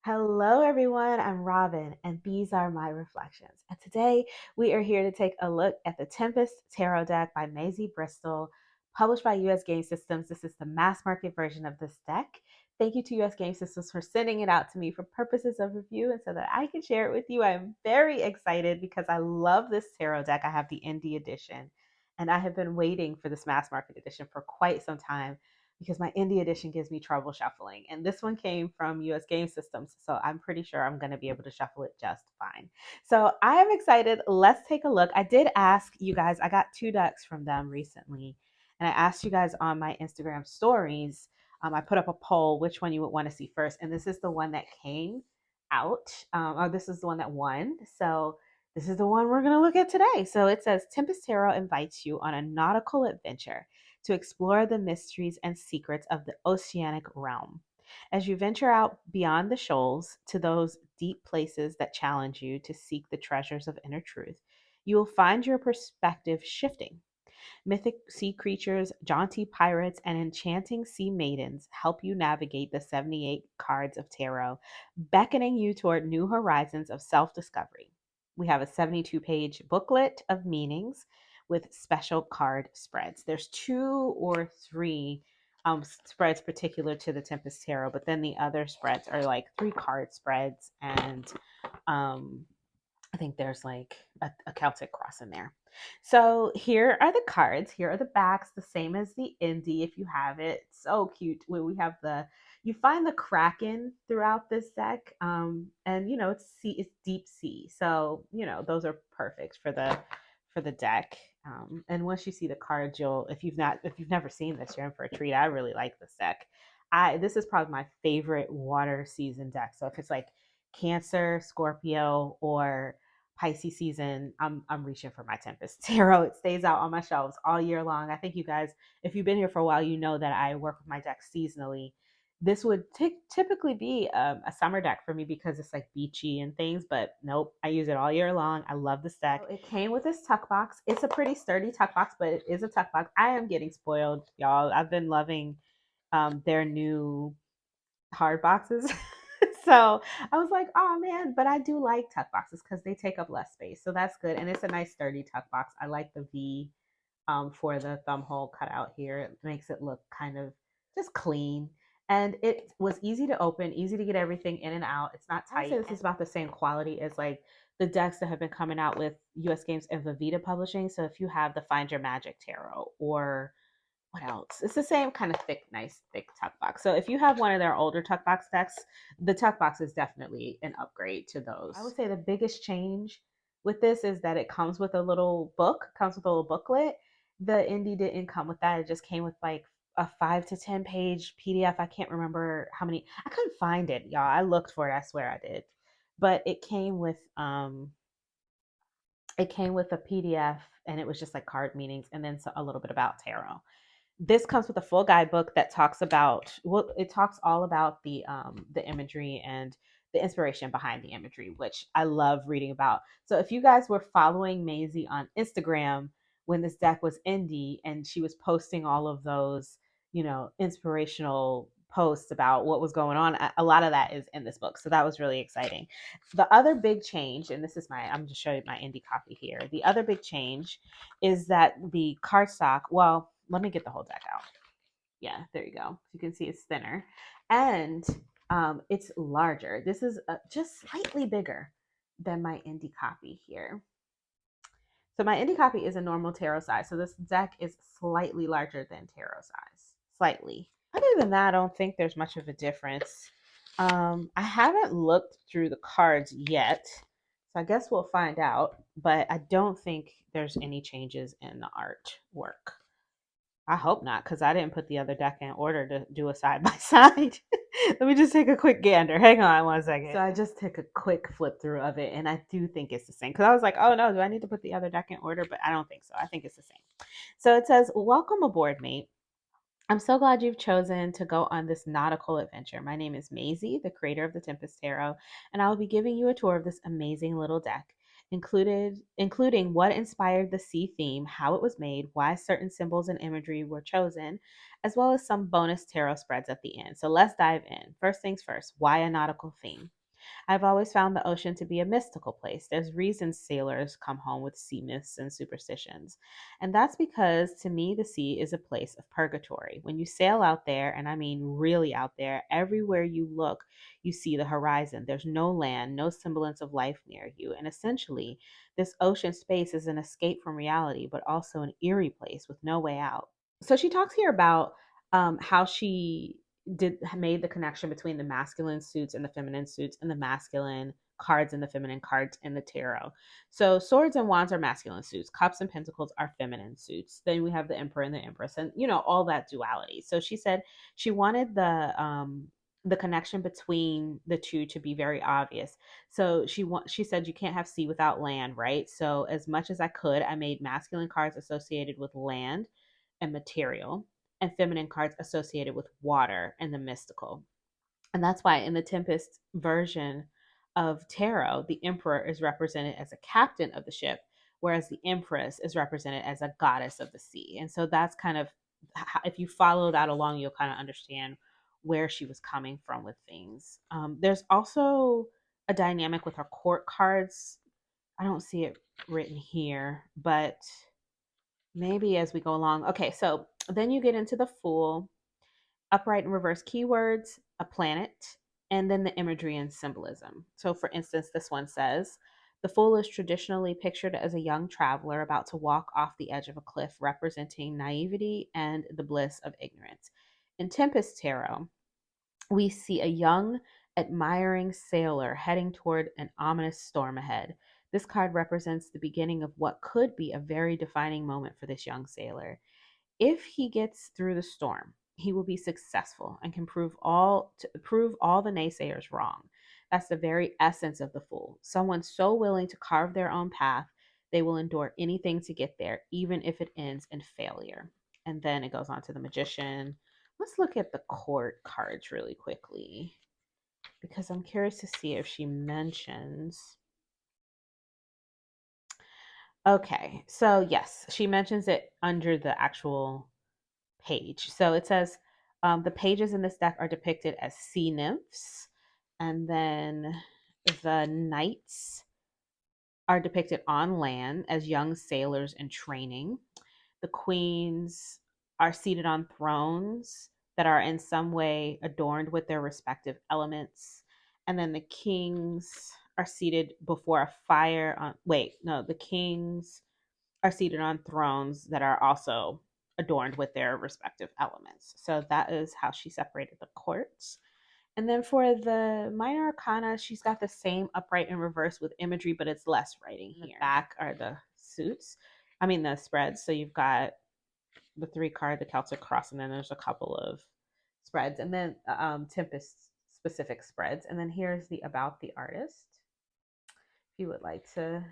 Hello, everyone. I'm Robin, and these are my reflections. And today we are here to take a look at the Tempest Tarot deck by Maisie Bristol, published by US Game Systems. This is the mass market version of this deck. Thank you to US Game Systems for sending it out to me for purposes of review and so that I can share it with you. I'm very excited because I love this tarot deck. I have the indie edition, and I have been waiting for this mass market edition for quite some time because my indie edition gives me trouble shuffling. And this one came from US Game Systems, so I'm pretty sure I'm going to be able to shuffle it just fine. So I am excited. Let's take a look. I did ask you guys, I got two decks from them recently, and I asked you guys on my Instagram stories. I put up a poll which one you would want to see first, and this is the one that came out, or this is the one that won. So this is the one we're going to look at today. So it says Tempest Tarot invites you on a nautical adventure to explore the mysteries and secrets of the oceanic realm. As you venture out beyond the shoals to those deep places that challenge you to seek the treasures of inner truth, you will find your perspective shifting. Mythic sea creatures, jaunty pirates, and enchanting sea maidens help you navigate the 78 cards of tarot, beckoning you toward new horizons of self discovery. We have a 72-page booklet of meanings with special card spreads. There's two or three spreads particular to the Tempest Tarot, but then the other spreads are like three card spreads, and um, I think there's like a Celtic cross in there. So here are the cards. Here are the backs, the same as the indie if you have it. So cute. We have you find the Kraken throughout this deck. And it's deep sea. So, those are perfect for the deck. And once you see the cards, if you've never seen this, you're in for a treat. I really like this deck. This is probably my favorite water season deck. So if it's like Cancer, Scorpio, or Pisces season, I'm reaching for my Tempest Tarot. It stays out on my shelves all year long. I think you guys, if you've been here for a while, you know that I work with my deck seasonally. This would typically be a summer deck for me because it's like beachy and things, but nope, I use it all year long. I love this deck. So it came with this tuck box. It's a pretty sturdy tuck box, but it is a tuck box. I am getting spoiled, y'all. I've been loving their new hard boxes. So I was like, oh man, but I do like tuck boxes because they take up less space. So that's good. And it's a nice sturdy tuck box. I like the V for the thumb hole cut out here. It makes it look kind of just clean. And it was easy to open, easy to get everything in and out. It's not tight. I would say this is about the same quality as like the decks that have been coming out with US Games and Vivita Publishing. So if you have the Find Your Magic Tarot or what else? It's the same kind of thick, nice, thick tuck box. So if you have one of their older tuck box decks, the tuck box is definitely an upgrade to those. I would say the biggest change with this is that it comes with a little book, comes with a little booklet. The indie didn't come with that. It just came with like a 5 to 10 page PDF. I can't remember how many. I couldn't find it, y'all. I looked for it. I swear I did. But it came with a PDF, and it was just like card meanings and then a little bit about tarot. This comes with a full guidebook that talks about, well, it talks all about the imagery and the inspiration behind the imagery, which I love reading about. So if you guys were following Maisie on Instagram when this deck was indie and she was posting all of those, inspirational posts about what was going on, a lot of that is in this book. So that was really exciting. The other big change, and I'm just showing my indie copy here. The other big change is that the cardstock, well, let me get the whole deck out. Yeah, there you go. You can see it's thinner and it's larger. This is just slightly bigger than my indie copy here. So my indie copy is a normal tarot size. So this deck is slightly larger than tarot size. Slightly. Other than that, I don't think there's much of a difference. I haven't looked through the cards yet, so I guess we'll find out. But I don't think there's any changes in the artwork. I hope not, because I didn't put the other deck in order to do a side by side. Let me just take a quick gander. Hang on 1 second. So I just took a quick flip through of it, and I do think it's the same. Because I was like, oh no, do I need to put the other deck in order? But I don't think so. I think it's the same. So it says, welcome aboard, mate. I'm so glad you've chosen to go on this nautical adventure. My name is Maisie, the creator of the Tempest Tarot, and I will be giving you a tour of this amazing little deck, including what inspired the sea theme, how it was made, why certain symbols and imagery were chosen, as well as some bonus tarot spreads at the end. So let's dive in. First things first, why a nautical theme? I've always found the ocean to be a mystical place. There's reasons sailors come home with sea myths and superstitions. And that's because to me, the sea is a place of purgatory. When you sail out there, and I mean really out there, everywhere you look, you see the horizon. There's no land, no semblance of life near you. And essentially, this ocean space is an escape from reality, but also an eerie place with no way out. So she talks here about how she did made the connection between the masculine suits and the feminine suits, and the masculine cards and the feminine cards in the tarot. So swords and wands are masculine suits, cups and pentacles are feminine suits. Then we have the emperor and the empress, and all that duality. So she said she wanted the connection between the two to be very obvious. So she said you can't have sea without land, right? So as much as I could, I made masculine cards associated with land and material, and feminine cards associated with water and the mystical. And that's why in the Tempest version of tarot, the emperor is represented as a captain of the ship, whereas the empress is represented as a goddess of the sea. And so that's kind of, if you follow that along, you'll kind of understand where she was coming from with things. There's also a dynamic with her court cards. I don't see it written here, but maybe as we go along. Okay, so then you get into the Fool, upright and reverse keywords, a planet, and then the imagery and symbolism. So, for instance, this one says the Fool is traditionally pictured as a young traveler about to walk off the edge of a cliff, representing naivety and the bliss of ignorance. In Tempest Tarot, we see a young, admiring sailor heading toward an ominous storm ahead. This card represents the beginning of what could be a very defining moment for this young sailor. If he gets through the storm, he will be successful and can prove all the naysayers wrong. That's the very essence of the Fool. Someone so willing to carve their own path, they will endure anything to get there, even if it ends in failure. And then it goes on to the Magician. Let's look at the court cards really quickly because I'm curious to see if she mentions. Okay, so yes, she mentions it under the actual page. So it says the pages in this deck are depicted as sea nymphs, and then the knights are depicted on land as young sailors in training. The queens are seated on thrones that are in some way adorned with their respective elements. And then the kings are seated before a fire on, wait, no, the kings are seated on thrones that are also adorned with their respective elements. So that is how she separated the courts. And then for the minor arcana, she's got the same upright and reverse with imagery, but it's less writing here. The back are the suits. I mean the spreads. So you've got the 3 card, the Celtic cross, and then there's a couple of spreads, and then Tempest specific spreads. And then here's the about the artist. If you would like to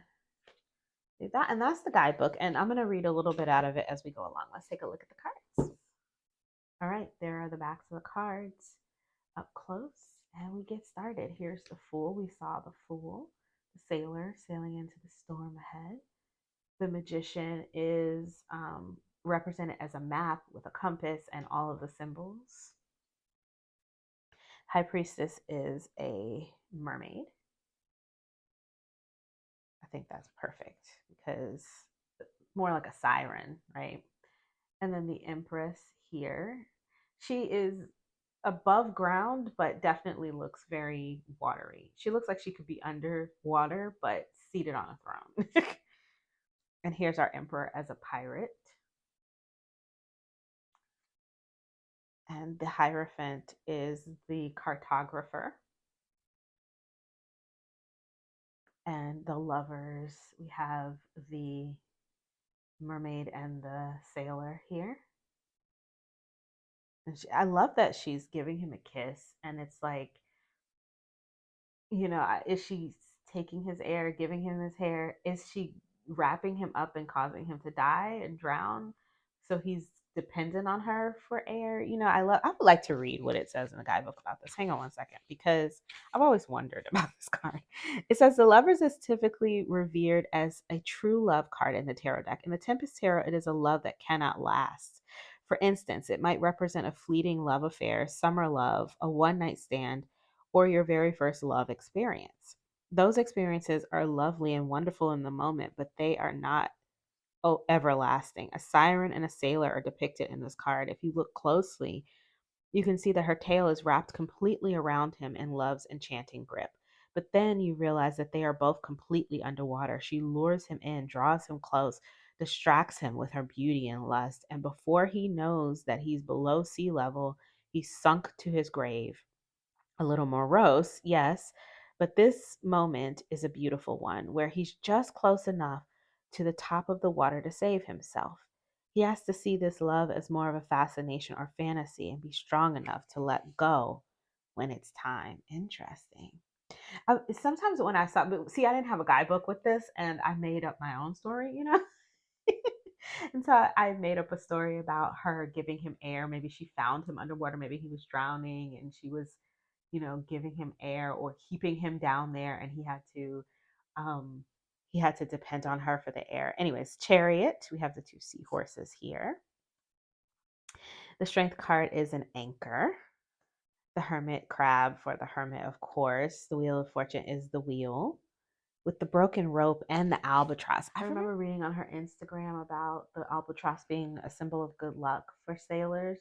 do that, and that's the guidebook. And I'm going to read a little bit out of it as we go along. Let's take a look at the cards. All right, there are the backs of the cards up close, and we get started. Here's the Fool. We saw the Fool, the sailor sailing into the storm ahead. The Magician is represented as a map with a compass and all of the symbols. High Priestess is a mermaid. I think that's perfect because more like a siren, right? And then the Empress here, she is above ground, but definitely looks very watery. She looks like she could be underwater, but seated on a throne. And here's our Emperor as a pirate. And the Hierophant is the cartographer. And the Lovers, we have the mermaid and the sailor here. And I love that she's giving him a kiss, and it's like, is she taking his air, giving him his hair? Is she wrapping him up and causing him to die and drown? So he's dependent on her for air. I would like to read what it says in the guidebook about this. Hang on one second, because I've always wondered about this card. It says the Lovers is typically revered as a true love card in the tarot deck. In the Tempest Tarot, it is a love that cannot last. For instance, it might represent a fleeting love affair, summer love, a one night stand, or your very first love experience. Those experiences are lovely and wonderful in the moment, but they are not everlasting. A siren and a sailor are depicted in this card. If you look closely, you can see that her tail is wrapped completely around him in love's enchanting grip. But then you realize that they are both completely underwater. She lures him in, draws him close, distracts him with her beauty and lust. And before he knows that he's below sea level, he's sunk to his grave. A little morose, yes, but this moment is a beautiful one where he's just close enough to the top of the water to save himself. He has to see this love as more of a fascination or fantasy and be strong enough to let go when it's time. Interesting. Sometimes when I saw, but see, I didn't have a guidebook with this, and I made up my own story. And so I made up a story about her giving him air. Maybe she found him underwater. Maybe he was drowning and she was, giving him air or keeping him down there, and um, he had to depend on her for the air. Anyways, Chariot. We have the two seahorses here. The Strength card is an anchor. The Hermit crab for the Hermit, of course. The Wheel of Fortune is the wheel with the broken rope and the albatross. I remember reading on her Instagram about the albatross being a symbol of good luck for sailors.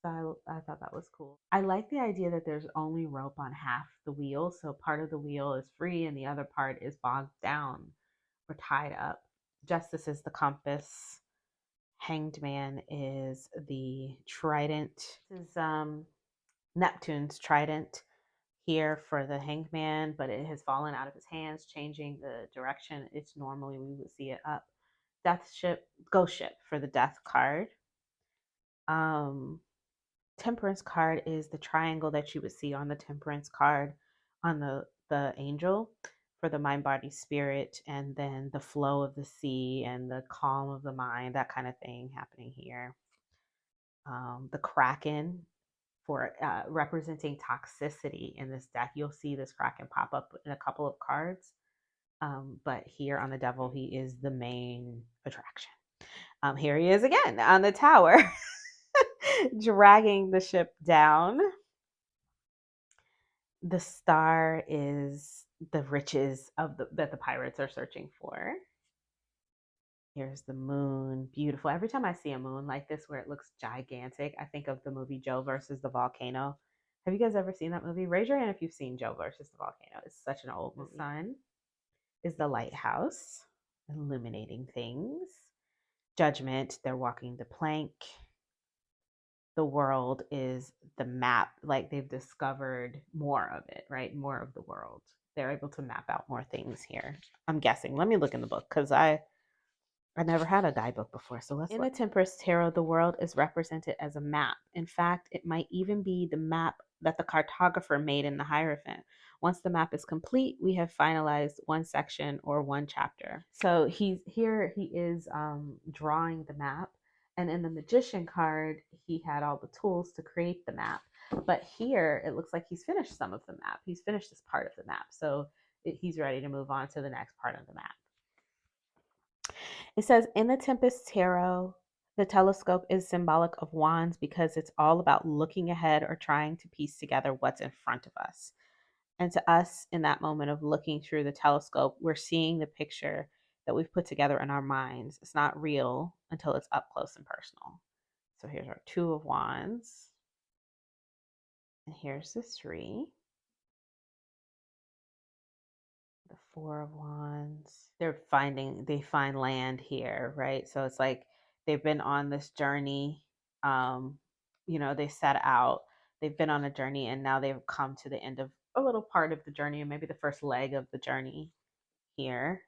So I thought that was cool. I like the idea that there's only rope on half the wheel. So part of the wheel is free and the other part is bogged down or tied up. Justice is the compass. Hanged Man is the trident. This is Neptune's trident here for the Hanged Man, but it has fallen out of his hands, changing the direction. It's normally we would see it up. Death ship, ghost ship for the Death card. Temperance card is the triangle that you would see on the Temperance card on the angel for the mind, body, spirit, and then the flow of the sea and the calm of the mind, that kind of thing happening here. The Kraken for representing toxicity in this deck. You'll see this Kraken pop up in a couple of cards. But here on the Devil, he is the main attraction. Here he is again on the tower, dragging the ship down. The Star is the riches that the pirates are searching for. Here's the moon, beautiful. Every time I see a moon like this where it looks gigantic, I think of the movie Joe versus the Volcano. Have you guys ever seen that movie? Raise your hand if you've seen Joe versus the Volcano. It's such an old movie. The sun is the lighthouse, illuminating things. Judgment, they're walking the plank. The world is the map. Like they've discovered more of it, right? More of the world. They're able to map out more things here. I'm guessing. Let me look in the book because I never had a guidebook before. So let's. In the Tempest Tarot, the world is represented as a map. In fact, it might even be the map that the cartographer made in the Hierophant. Once the map is complete, we have finalized one section or one chapter. So he is drawing the map. And in the Magician card, he had all the tools to create the map. But here, it looks like he's finished some of the map. He's finished this part of the map. So he's ready to move on to the next part of the map. It says, in the Tempest Tarot, the telescope is symbolic of wands because it's all about looking ahead or trying to piece together what's in front of us. And to us, in that moment of looking through the telescope, we're seeing the picture that we've put together in our minds. It's not real until it's up close and personal. So here's our Two of Wands. And here's the Three. The Four of Wands. They find land here, right? So it's like they've been on this journey. They set out, they've been on a journey, and now they've come to the end of a little part of the journey, and maybe the first leg of the journey here.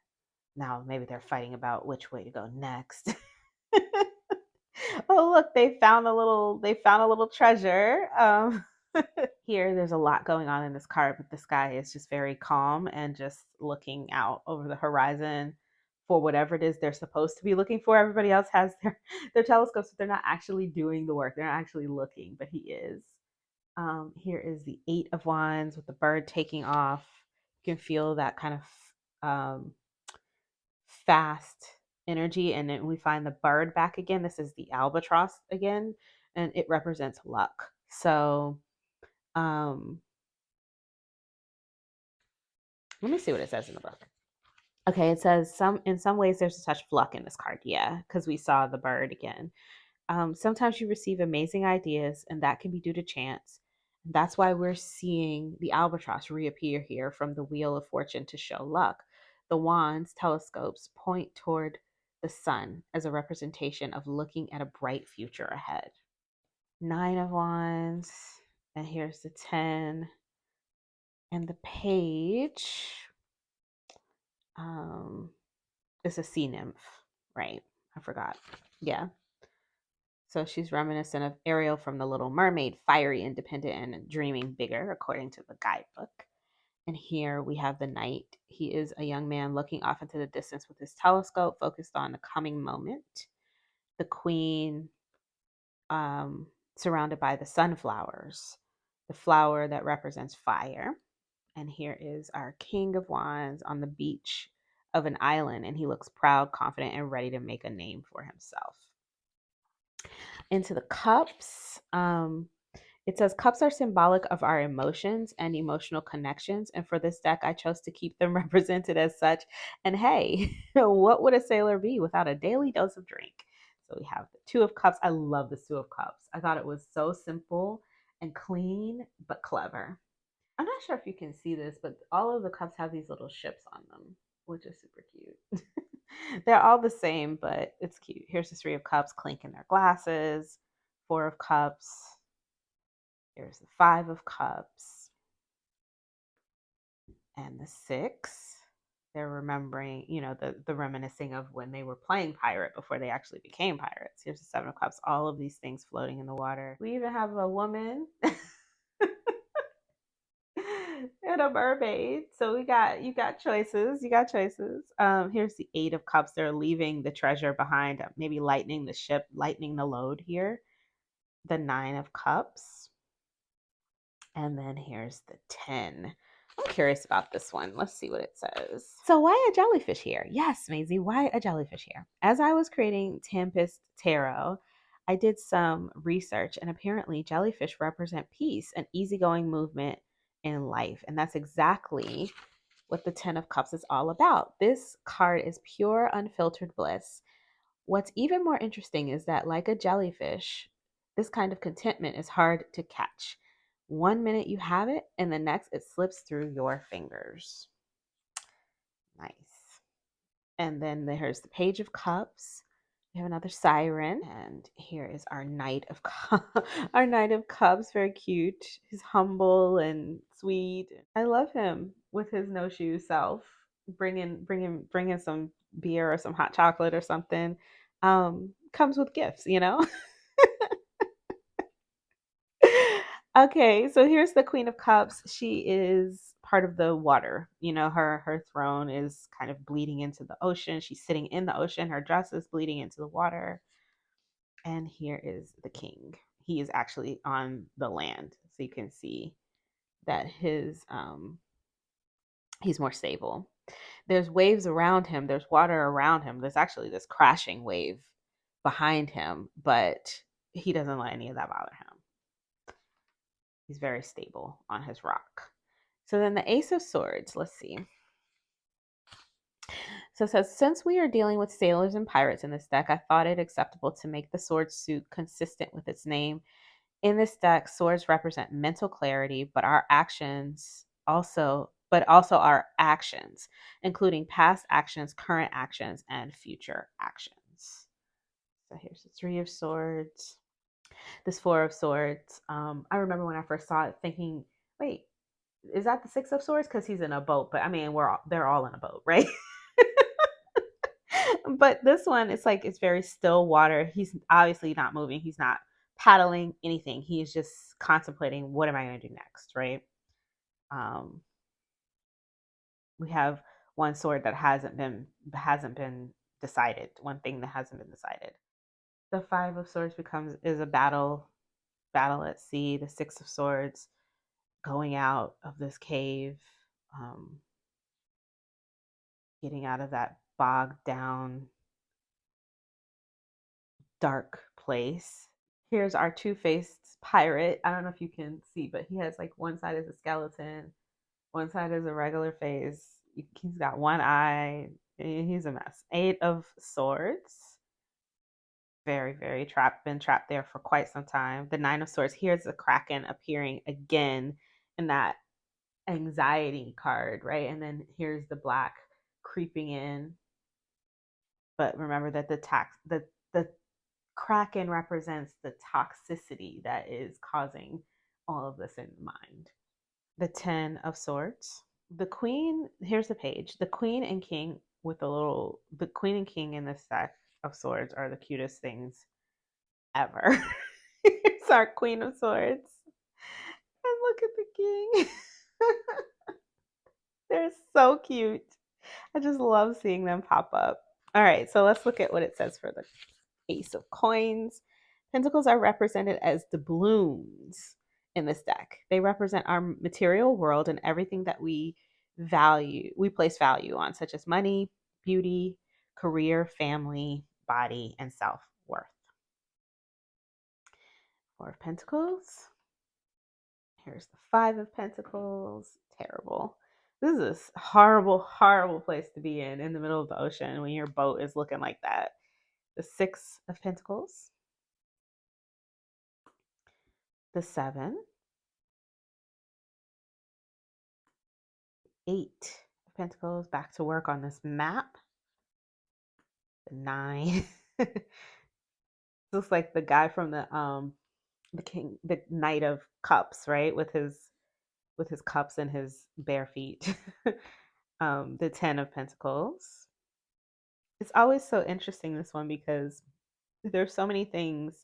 Now maybe they're fighting about which way to go next. Oh, look, they found a little treasure. Here, there's a lot going on in this card, but this guy is just very calm and just looking out over the horizon for whatever it is they're supposed to be looking for. Everybody else has their telescopes, but they're not actually doing the work. They're not actually looking, but he is. Here is the Eight of Wands with the bird taking off. You can feel that kind of fast energy, and then we find the bird back again. This is the albatross again, and it represents luck. So Let me see what it says in the book. Okay, it says in some ways there's a touch of luck in this card. Yeah, because we saw the bird again. Sometimes you receive amazing ideas, and that can be due to chance. That's why we're seeing the albatross reappear here from the Wheel of Fortune to show luck. The wands, telescopes, point toward the sun as a representation of looking at a bright future ahead. 9 of Wands, and here's the 10. And the page is a sea nymph, right? I forgot. Yeah. So she's reminiscent of Ariel from The Little Mermaid, fiery, independent, and dreaming bigger, according to the guidebook. And here we have the knight. He is a young man looking off into the distance with his telescope, focused on the coming moment. The queen, surrounded by the sunflowers, the flower that represents fire. And here is our King of Wands on the beach of an island, and he looks proud, confident, and ready to make a name for himself. Into the cups, it says cups are symbolic of our emotions and emotional connections. And for this deck, I chose to keep them represented as such. And hey, what would a sailor be without a daily dose of drink? So we have the Two of Cups. I love the Two of Cups. I thought it was so simple and clean, but clever. I'm not sure if you can see this, but all of the cups have these little ships on them, which is super cute. They're all the same, but it's cute. Here's the Three of Cups clinking their glasses. Four of Cups. Here's the Five of Cups. And the Six. They're remembering, the reminiscing of when they were playing pirate before they actually became pirates. Here's the Seven of Cups. All of these things floating in the water. We even have a woman and a mermaid. So you got choices. You got choices. Here's the Eight of Cups. They're leaving the treasure behind, maybe lightening the ship, lightening the load here. The Nine of Cups. And then here's the 10. I'm curious about this one. Let's see what it says. So why a jellyfish here? Yes, Maisie, why a jellyfish here? As I was creating Tempest Tarot, I did some research, and apparently jellyfish represent peace and easygoing movement in life. And that's exactly what the 10 of Cups is all about. This card is pure, unfiltered bliss. What's even more interesting is that, like a jellyfish, this kind of contentment is hard to catch. One minute you have it, and the next it slips through your fingers. Nice. And then there's the Page of Cups. We have another siren, and here is our Knight of Cups. Our Knight of Cups, very cute. He's humble and sweet. I love him with his no shoe self, bringing some beer or some hot chocolate or something. Comes with gifts. Okay, so here's the Queen of Cups. She is part of the water. Her throne is kind of bleeding into the ocean. She's sitting in the ocean. Her dress is bleeding into the water. And here is the king. He is actually on the land. So you can see that he's more stable. There's waves around him. There's water around him. There's actually this crashing wave behind him, but he doesn't let any of that bother him. He's very stable on his rock. So then the Ace of Swords, let's see. So it says, since we are dealing with sailors and pirates in this deck, I thought it acceptable to make the sword suit consistent with its name. In this deck, swords represent mental clarity, but also our actions, including past actions, current actions, and future actions. So here's the Three of Swords. This Four of Swords. I remember when I first saw it thinking, wait, is that the Six of Swords? Because he's in a boat, but I mean, they're all in a boat, right? But this one, it's very still water. He's obviously not moving. He's not paddling anything. He's just contemplating, what am I going to do next, right? We have one sword that hasn't been decided. One thing that hasn't been decided. The Five of Swords is a battle at sea. The Six of Swords, going out of this cave, getting out of that bogged down, dark place. Here's our two-faced pirate. I don't know if you can see, but he has one side is a skeleton, one side is a regular face. He's got one eye. He's a mess. Eight of Swords. Very, very trapped, been trapped there for quite some time. The Nine of Swords. Here's the Kraken appearing again in that anxiety card, right? And then here's the black creeping in. But remember that the Kraken represents the toxicity that is causing all of this in mind. The Ten of Swords. The Queen, here's the page. The Queen and King the Queen and King in this deck of Swords are the cutest things ever. It's our Queen of Swords. And look at the King. They're so cute. I just love seeing them pop up. All right, so let's look at what it says for the Ace of Coins. Pentacles are represented as doubloons in this deck. They represent our material world and everything that we place value on, such as money, beauty, career, family, body, and self-worth. Four of Pentacles. Here's the Five of Pentacles. Terrible. This is a horrible, horrible place to be in the middle of the ocean when your boat is looking like that. The Six of Pentacles. The Seven. Eight of Pentacles. Back to work on this map. The Nine. Looks like the guy from the Knight of Cups, right? With his cups and his bare feet. The Ten of Pentacles. It's always so interesting, this one, because there's so many things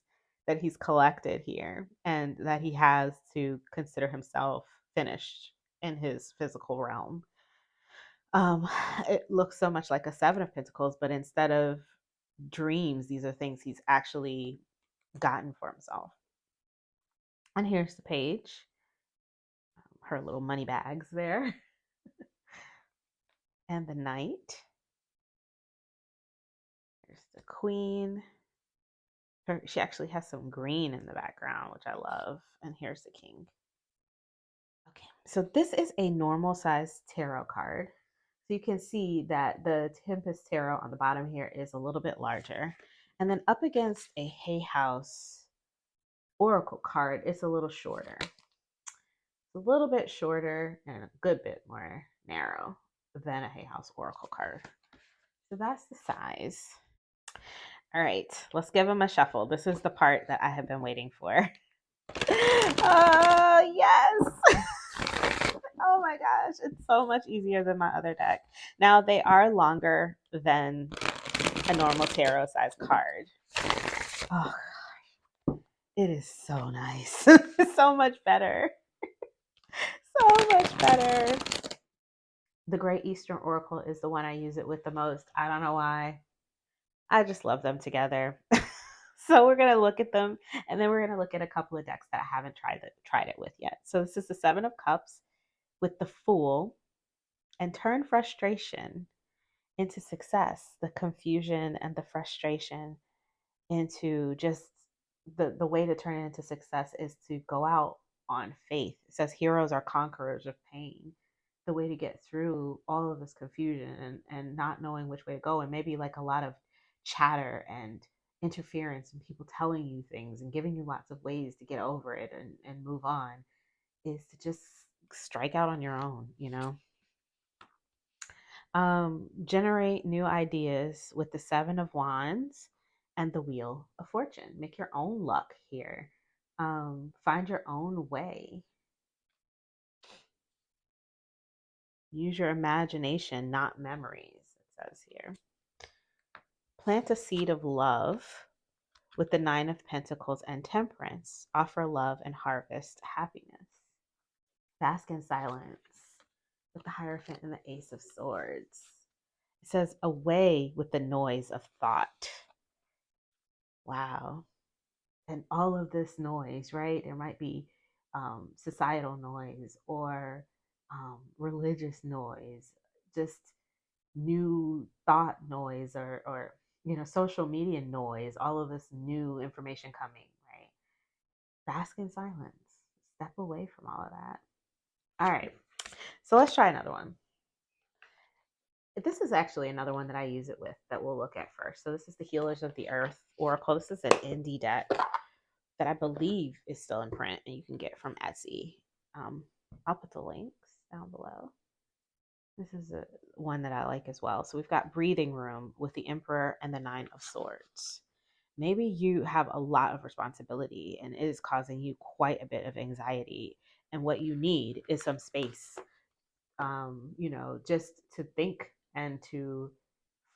that he's collected here and that he has to consider himself finished in his physical realm. It looks so much like a Seven of Pentacles, but instead of dreams, these are things he's actually gotten for himself. And here's the page. Her little money bags there. And the Knight. Here's the Queen. She actually has some green in the background, which I love. And here's the King. Okay, so this is a normal size tarot card. So you can see that the Tempest tarot on the bottom here is a little bit larger. And then up against a Hay House Oracle card, it's a little shorter. It's a little bit shorter and a good bit more narrow than a Hay House Oracle card. So that's the size. All right, let's give them a shuffle. This is the part that I have been waiting for. Yes. Oh my gosh, it's so much easier than my other deck. Now, they are longer than a normal tarot size card. Oh, it is so nice. So much better. So much better. The Great Eastern Oracle is the one I use it with the most. I don't know why. I just love them together. So we're going to look at them, and then we're going to look at a couple of decks that I haven't tried it with yet. So this is the Seven of Cups with the Fool, and turn frustration into success, the confusion and the frustration into just the way to turn it into success is to go out on faith. It says heroes are conquerors of pain. The way to get through all of this confusion and not knowing which way to go, and maybe like a lot of chatter and interference and people telling you things and giving you lots of ways to get over it and move on, is to just strike out on your own, you know? Generate new ideas with the Seven of Wands and the Wheel of Fortune. Make your own luck here. Find your own way. Use your imagination, not memories, it says here. Plant a seed of love with the Nine of Pentacles and Temperance. Offer love and harvest happiness. Bask in silence with the Hierophant and the Ace of Swords. It says, away with the noise of thought. Wow. And all of this noise, right? There might be societal noise or religious noise, just new thought noise or social media noise, all of this new information coming, right? Bask in silence. Step away from all of that. All right. So let's try another one. This is actually another one that I use it with that we'll look at first. So this is the Healers of the Earth Oracle. This is an indie deck that I believe is still in print and you can get from Etsy. Um, I'll put the links down below. This is one that I like as well. So we've got Breathing Room with the Emperor and the Nine of Swords. Maybe you have a lot of responsibility and it is causing you quite a bit of anxiety. And what you need is some space, just to think and to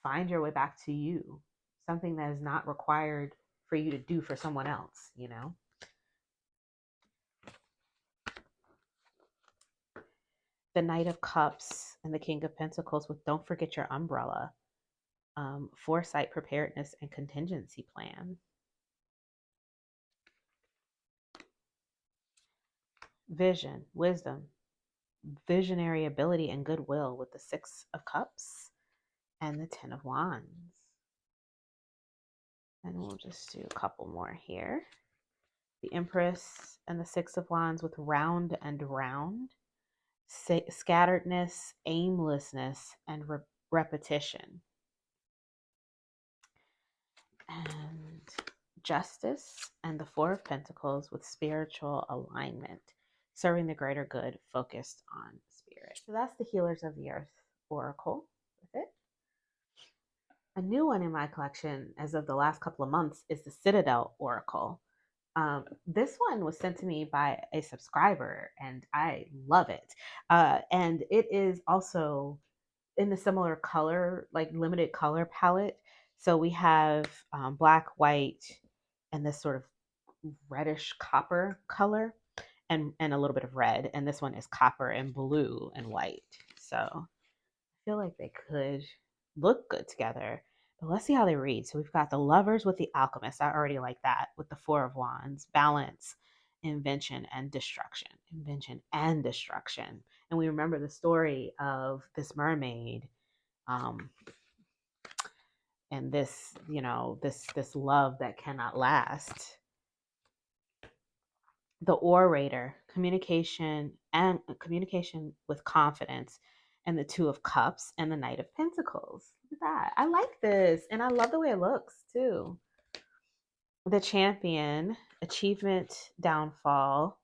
find your way back to you. Something that is not required for you to do for someone else. The Knight of Cups and the King of Pentacles with Don't Forget Your Umbrella. Foresight, preparedness, and contingency plan. Vision, wisdom, visionary ability, and goodwill with the Six of Cups and the Ten of Wands. And we'll just do a couple more here. The Empress and the Six of Wands with round and round. Scatteredness, aimlessness, and repetition. And Justice and the Four of Pentacles with spiritual alignment, serving the greater good, focused on spirit. So that's the Healers of the Earth Oracle with it. A new one in my collection as of the last couple of months is the Citadel Oracle. This one was sent to me by a subscriber and I love it. And it is also in the similar color, like limited color palette. So we have black, white, and this sort of reddish copper color, and a little bit of red. And this one is copper and blue and white. So I feel like they could look good together. But let's see how they read. So we've got the Lovers with the Alchemist. I already like that. With the Four of Wands, balance, invention, and destruction. Invention and destruction. And we remember the story of this mermaid, and this love that cannot last. The Orator, communication with confidence, and the Two of Cups and the Knight of Pentacles. Look at that. I like this, and I love the way it looks too. The Champion, achievement, downfall,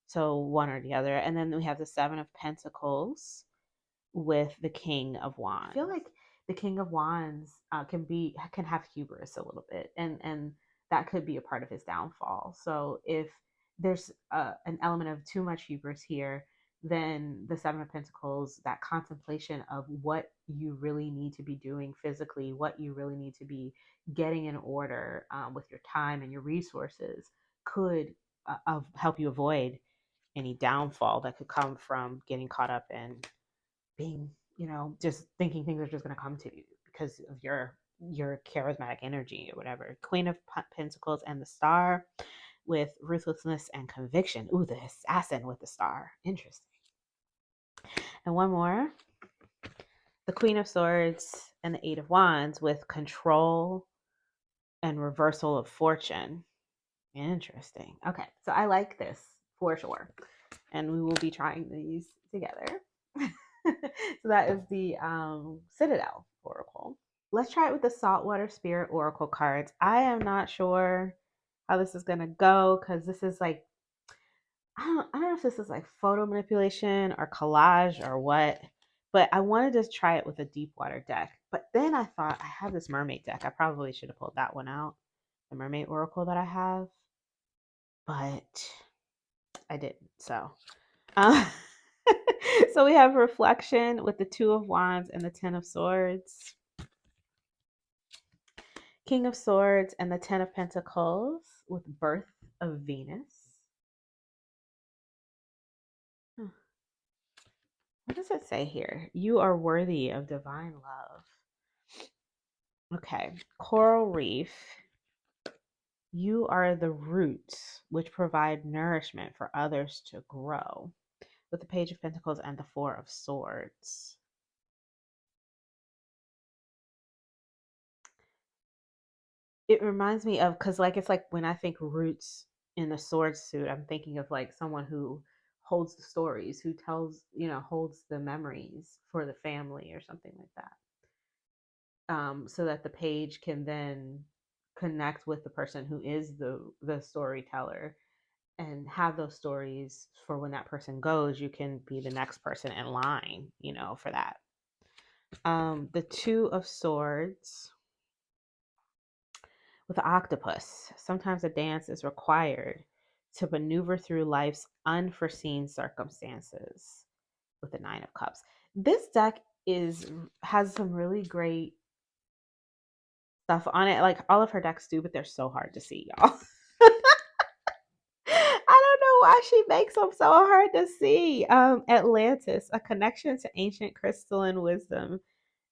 so one or the other. And then we have the Seven of Pentacles with the King of Wands. I feel like the King of Wands can have hubris a little bit, and that could be a part of his downfall. So if there's an element of too much hubris here, then the Seven of Pentacles, that contemplation of what you really need to be doing physically, what you really need to be getting in order with your time and your resources, could help you avoid any downfall that could come from getting caught up in being, just thinking things are just going to come to you because of your charismatic energy or whatever. Queen of Pentacles and the Star with ruthlessness and conviction. Ooh, the Assassin with the Star. Interesting. And one more. The Queen of Swords and the Eight of Wands with control and reversal of fortune. Interesting. Okay, so I like this for sure. And we will be trying these together. So that is the Citadel Oracle. Let's try it with the Saltwater Spirit Oracle cards. I am not sure how this is going to go because this is like, I don't know if this is like photo manipulation or collage or what, but I wanted to try it with a deep water deck. But then I thought I have this mermaid deck. I probably should have pulled that one out, the Mermaid Oracle that I have, but I didn't. So so we have Reflection with the Two of Wands and the Ten of Swords. King of Swords and the Ten of Pentacles with Birth of Venus. What does it say here? You are worthy of divine love. Okay. Coral Reef. You are the roots which provide nourishment for others to grow. With the Page of Pentacles and the Four of Swords. It reminds me of, because it's like when I think roots in a sword suit, I'm thinking of like someone who holds the stories, who tells, holds the memories for the family or something like that. so that the page can then connect with the person who is the storyteller and have those stories for when that person goes, you can be the next person in line, for that. The Two of Swords with the octopus. Sometimes a dance is required to maneuver through life's unforeseen circumstances with the Nine of Cups. This deck has some really great stuff on it. Like all of her decks do, but they're so hard to see, y'all. I don't know why she makes them so hard to see. Atlantis, a connection to ancient crystalline wisdom,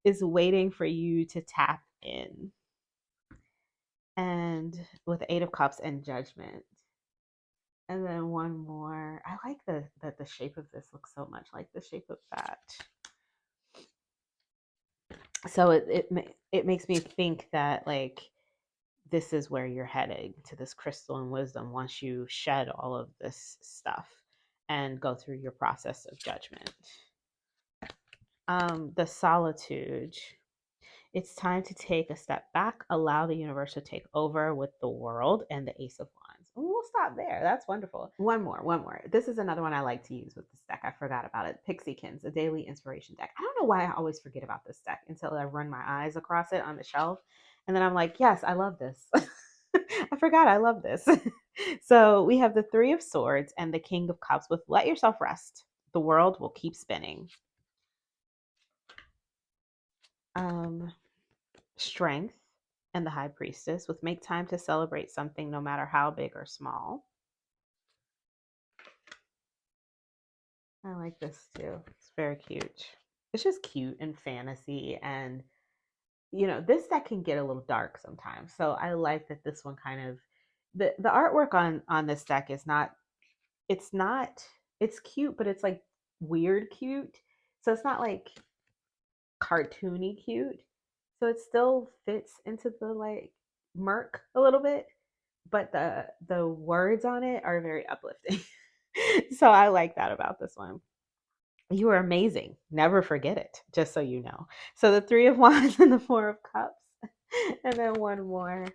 is waiting for you to tap in. And with Eight of Cups and Judgment. And then one more. I like the shape of this looks so much like the shape of that. So it makes me think that like this is where you're heading, to this crystalline wisdom, once you shed all of this stuff and go through your process of judgment. The Solitude. It's time to take a step back, allow the universe to take over with the world, and the Ace of Wands. Ooh, we'll stop there. That's wonderful. One more. This is another one I like to use with this deck. I forgot about it. Pixiekins, a daily inspiration deck. I don't know why I always forget about this deck until I run my eyes across it on the shelf. And then I'm like, yes, I love this. I forgot I love this. So we have the Three of Swords and the King of Cups with Let Yourself Rest. The world will keep spinning. Strength and the High Priestess with Make Time to Celebrate Something no matter how big or small. I like this too. It's very cute. It's just cute and fantasy, and this deck can get a little dark sometimes. So I like that this one kind of the artwork on this deck is not it's cute, but it's like weird cute. So it's not like cartoony cute. So it still fits into the like murk a little bit, but the words on it are very uplifting. So I like that about this one. You are amazing. Never forget it, just so you know. So the Three of Wands and the Four of Cups. And then one more.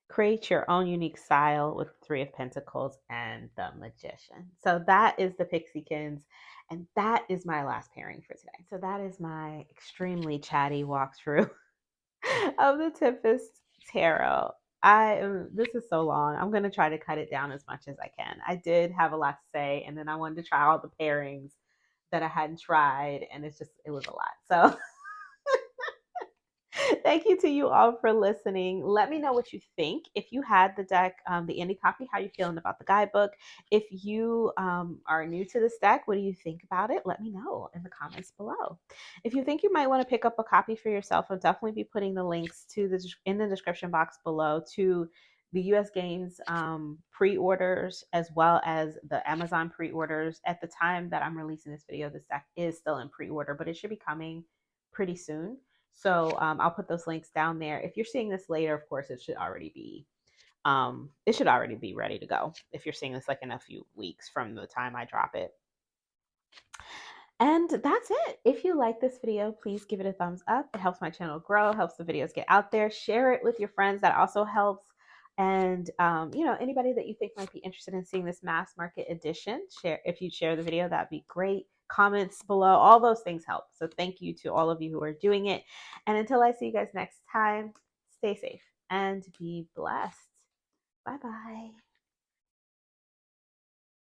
Create your own unique style with Three of Pentacles and the Magician. So that is the Pixiekins. And that is my last pairing for today. So that is my extremely chatty walkthrough of the Tempest Tarot. This is so long. I'm gonna try to cut it down as much as I can. I did have a lot to say, and then I wanted to try all the pairings that I hadn't tried, and it was a lot. So thank you to you all for listening. Let me know what you think. If you had the deck, the indie copy, how you feeling about the guidebook? If you are new to this deck, what do you think about it? Let me know in the comments below. If you think you might want to pick up a copy for yourself, I'll definitely be putting the links in the description box below to the US Games pre-orders, as well as the Amazon pre-orders. At the time that I'm releasing this video, this deck is still in pre-order, but it should be coming pretty soon. So I'll put those links down there. If you're seeing this later, of course, it should already be ready to go. If you're seeing this like in a few weeks from the time I drop it. And that's it. If you like this video, please give it a thumbs up. It helps my channel grow, helps the videos get out there. Share it with your friends. That also helps. And anybody that you think might be interested in seeing this mass market edition, if you share the video, that'd be great. Comments below, all those things help. So thank you to all of you who are doing it. And until I see you guys next time, stay safe and be blessed. Bye-bye.